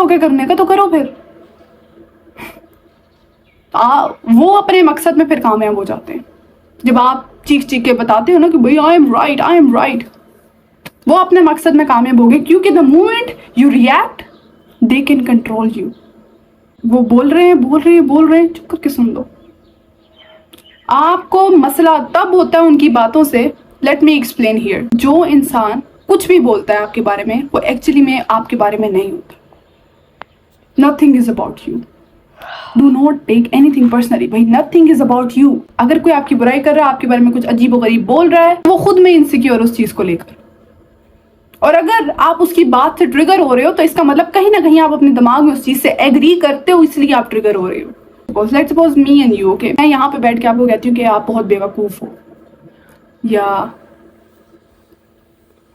शौक है करने का तो करो फिर। वो अपने मकसद में फिर कामयाब हो जाते हैं। जब आप चीख चीख के बताते हो ना कि भाई I am right, I am right, वो अपने मकसद में कामयाब हो गए, क्योंकि the moment you react they can control you. वो बोल रहे हैं, चुप करके सुन लो। आपको मसला तब होता है उनकी बातों से। Let me explain here. जो इंसान कुछ भी बोलता है आपके बारे में, वो एक्चुअली में आपके बारे में नहीं होता। Nothing is about you. Do not take anything personally. भाई नथिंग इज अबाउट यू। अगर कोई आपकी बुराई कर रहा है, आपके बारे में कुछ अजीबोगरीब बोल रहा है, वो खुद में इनसिक्योर उस चीज को लेकर, और अगर आप उसकी बात से ट्रिगर हो रहे हो तो इसका मतलब कहीं ना कहीं आप अपने दिमाग में उस चीज से एग्री करते हो, इसलिए आप ट्रिगर हो रहे हो। Let's suppose me and you, okay, मैं यहाँ पे बैठ के आपको कहती हूँ कि आप बहुत बेवकूफ हो, या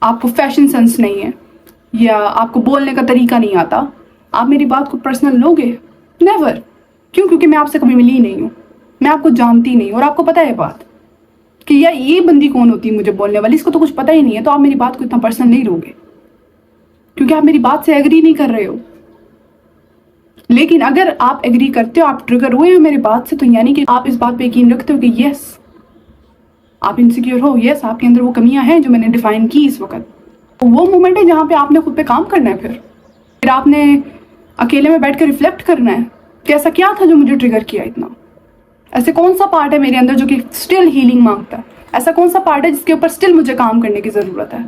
आपको फैशन सेंस नहीं है, या आपको बोलने का तरीका नहीं आता। आप मेरी बात को पर्सनल लोगे? नेवर। क्यों? क्योंकि मैं आपसे कभी मिली नहीं हूँ, मैं आपको जानती नहीं, और आपको पता है बात कि यार ये बंदी कौन होती है मुझे बोलने वाली, इसको तो कुछ पता ही नहीं है, तो आप मेरी बात को इतना पर्सनल नहीं लोगे, क्योंकि आप मेरी बात से एग्री नहीं कर रहे हो। लेकिन अगर आप एग्री करते हो, आप ट्रिगर हुए हो मेरी बात से, तो यानी कि आप इस बात पे यकीन रखते हो कि यस आप इनसिक्योर हो, यस आपके अंदर वो कमियां हैं जो मैंने डिफाइन की इस वक्त। तो वो मोमेंट है जहाँ पे आपने खुद पे काम करना है। फिर आपने अकेले में बैठ कर रिफ्लेक्ट करना है कि ऐसा क्या था जो मुझे ट्रिगर किया इतना। ऐसे कौन सा पार्ट है मेरे अंदर जो कि स्टिल हीलिंग मांगता है? ऐसा कौन सा पार्ट है जिसके ऊपर स्टिल मुझे काम करने की ज़रूरत है?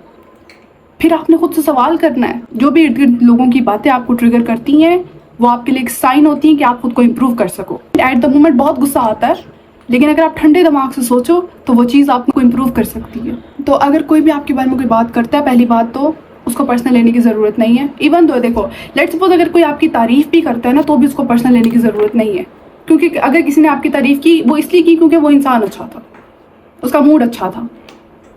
फिर आपने खुद से सवाल करना है। जो भी इर्द गिर्द लोगों की बातें आपको ट्रिगर करती हैं, वो आपके लिए एक साइन होती हैं कि आप खुद को इम्प्रूव कर सको। एट द मोमेंट बहुत गुस्सा आता है, लेकिन अगर आप ठंडे दिमाग से सोचो तो वो चीज़ आपको इम्प्रूव कर सकती है। तो अगर कोई भी आपके बारे में कोई बात करता है, पहली बात तो उसको पर्सनल लेने की ज़रूरत नहीं है। इवन तो देखो, लेट्स सपोज अगर कोई आपकी तारीफ भी करता है ना, तो भी उसको पर्सनल लेने की ज़रूरत नहीं है, क्योंकि अगर किसी ने आपकी तारीफ की, वो इसलिए की क्योंकि वो इंसान अच्छा था, उसका मूड अच्छा था।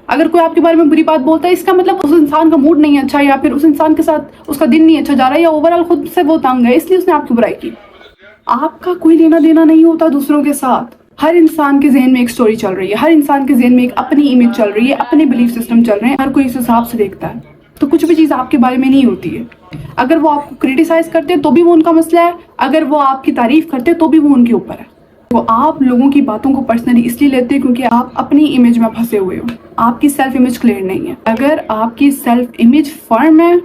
अगर कोई आपके बारे में बुरी बात बोलता है, इसका मतलब उस इंसान का मूड नहीं अच्छा, या फिर उस इंसान के साथ उसका दिन नहीं अच्छा जा रहा है, या ओवरऑल खुद से वो तंग है, इसलिए उसने आपकी बुराई की। आपका कोई लेना देना नहीं होता दूसरों के साथ। हर इंसान के जहन में एक स्टोरी चल रही है, हर इंसान के जहन में एक अपनी इमेज चल रही है, अपने बिलीफ सिस्टम चल रहे हैं, हर कोई इस हिसाब से देखता है। तो कुछ भी चीज़ आपके बारे में नहीं होती है। अगर वो आपको क्रिटिसाइज करते हैं तो भी वो उनका मसला है, अगर वो आपकी तारीफ करते हैं तो भी वो उनके ऊपर है। तो आप लोगों की बातों को पर्सनली इसलिए लेते हैं क्योंकि आप अपनी इमेज में फंसे हुए हो, आपकी सेल्फ इमेज क्लियर नहीं है। अगर आपकी सेल्फ इमेज फर्म है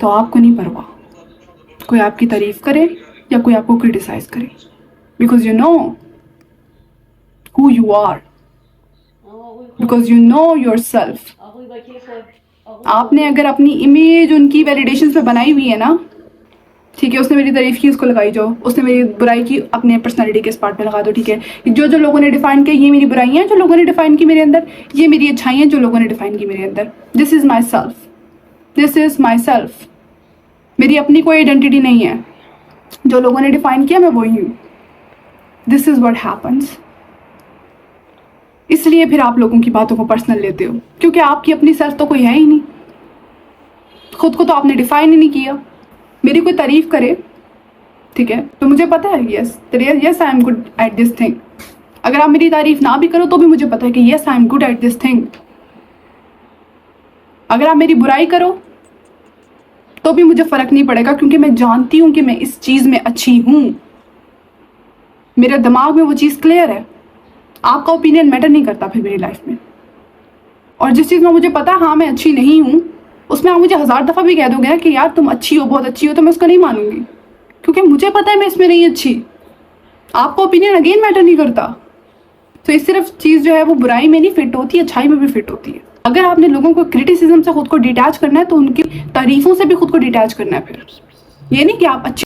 तो आपको नहीं परवाह कोई आपकी तारीफ करे या कोई आपको क्रिटिसाइज करे, because you know who you are, because you know yourself। आपने अगर अपनी इमेज उनकी वैलिडेशन पे बनाई हुई है ना, ठीक है, उसने मेरी तारीफ की उसको लगाई जाओ, उसने मेरी बुराई की अपने पर्सनालिटी के इस पार्ट में लगा दो, ठीक है। जो जो लोगों ने डिफाइन किया ये मेरी बुराइयां हैं, जो लोगों ने डिफाइन की मेरे अंदर ये मेरी अच्छाइयां, जो लोगों ने डिफाइन की मेरे अंदर। This is my self, this is my self. मेरी अपनी कोई आइडेंटिटी नहीं है, जो लोगों ने डिफाइन किया मैं वही हूँ। This is what happens. इसलिए फिर आप लोगों की बातों को पर्सनल लेते हो, क्योंकि आपकी अपनी सेल्फ तो कोई है ही नहीं, खुद को तो आपने डिफाइन ही नहीं किया। मेरी कोई तारीफ करे, ठीक है, तो मुझे पता है yes yes I am good at this thing. अगर आप मेरी तारीफ ना भी करो तो भी मुझे पता है कि yes I am good at this thing. अगर आप मेरी बुराई करो तो भी मुझे फर्क नहीं पड़ेगा, क्योंकि मैं जानती हूं कि मैं इस चीज में अच्छी हूं, मेरे दिमाग में वो चीज क्लियर है। आपका ओपिनियन मैटर नहीं करता फिर मेरी लाइफ में। और जिस चीज़ में मुझे पता है हाँ मैं अच्छी नहीं हूँ, उसमें आप मुझे 1000 दफ़ा भी कह दोगे ना कि यार तुम अच्छी हो, बहुत अच्छी हो, तो मैं उसको नहीं मानूंगी, क्योंकि मुझे पता है मैं इसमें नहीं अच्छी। आपका ओपिनियन अगेन मैटर नहीं करता। तो ये सिर्फ चीज़ जो है वो बुराई में नहीं फिट होती, अच्छाई में भी फिट होती है। अगर आपने लोगों को क्रिटिसिज्म से खुद को डिटैच करना है तो उनकी तारीफों से भी खुद को डिटैच करना है। फिर ये नहीं कि आप अच्छी